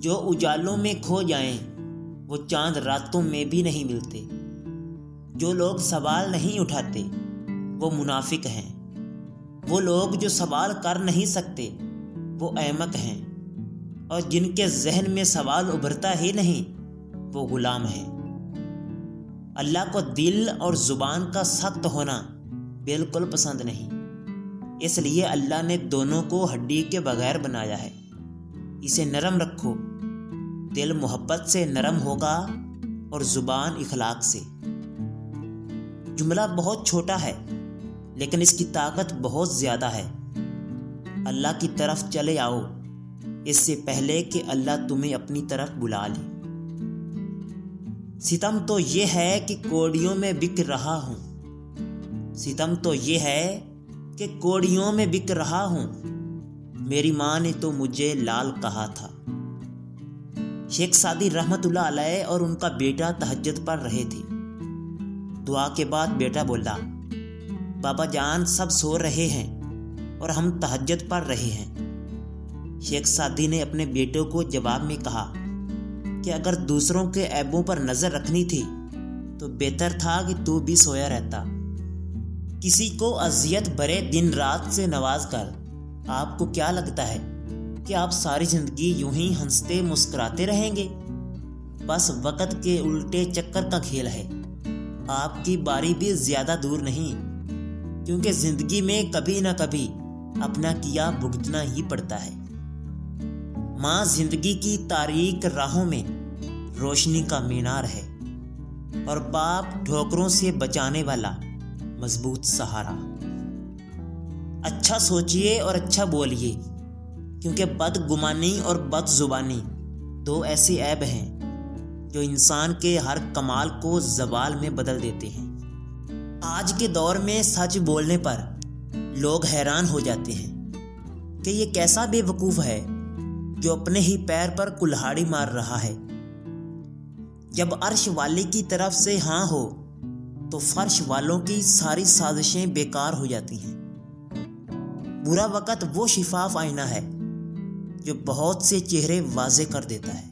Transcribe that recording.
जो उजालों में खो जाएं, वो चांद रातों में भी नहीं मिलते। जो लोग सवाल नहीं उठाते, वो मुनाफिक हैं। वो लोग जो सवाल कर नहीं सकते, वो अहमक हैं। और जिनके जहन में सवाल उभरता ही नहीं, वो गुलाम हैं। अल्लाह को दिल और जुबान का सख्त होना बिल्कुल पसंद नहीं, इसलिए अल्लाह ने दोनों को हड्डी के बगैर बनाया है। इसे नरम रखो, दिल मोहब्बत से नरम होगा और जुबान इखलाक से। जुमला बहुत छोटा है, लेकिन इसकी ताकत बहुत ज्यादा है। अल्लाह की तरफ चले आओ, इससे पहले कि अल्लाह तुम्हें अपनी तरफ बुला ले। सितम तो ये है कि कोड़ियों में बिक रहा हूं। सितम तो ये है कि कोड़ियों में बिक रहा हूं। मेरी माँ ने तो मुझे लाल कहा था। शेख सादी रहमतुल्लाह अलैह और उनका बेटा तहज्जुद पढ़ रहे थे। दुआ के बाद बेटा बोला, बाबा जान सब सो रहे हैं और हम तहज्जुद पढ़ रहे हैं। शेख सादी ने अपने बेटे को जवाब में कहा कि अगर दूसरों के ऐबों पर नजर रखनी थी तो बेहतर था कि तू भी सोया रहता। किसी को अजियत भरे दिन रात से नवाज कर आपको क्या लगता है कि आप सारी जिंदगी यूं ही हंसते मुस्कुराते रहेंगे? बस वक्त के उल्टे चक्कर का खेल है। आपकी बारी भी ज्यादा दूर नहीं, क्योंकि जिंदगी में कभी ना कभी अपना किया भुगतना ही पड़ता है। माँ जिंदगी की तारीक राहों में रोशनी का मीनार है और बाप ठोकरों से बचाने वाला मजबूत सहारा। अच्छा सोचिए और अच्छा बोलिए, क्योंकि बदगुमानी और बदजुबानी दो ऐसे ऐब हैं जो इंसान के हर कमाल को जवाल में बदल देते हैं। आज के दौर में सच बोलने पर लोग हैरान हो जाते हैं कि ये कैसा बेवकूफ है जो अपने ही पैर पर कुल्हाड़ी मार रहा है। जब अर्श वाले की तरफ से हाँ हो तो फर्श वालों की सारी साजिशें बेकार हो जाती हैं। बुरा वक्त वो शिफाफ आईना है जो बहुत से चेहरे वाजे कर देता है।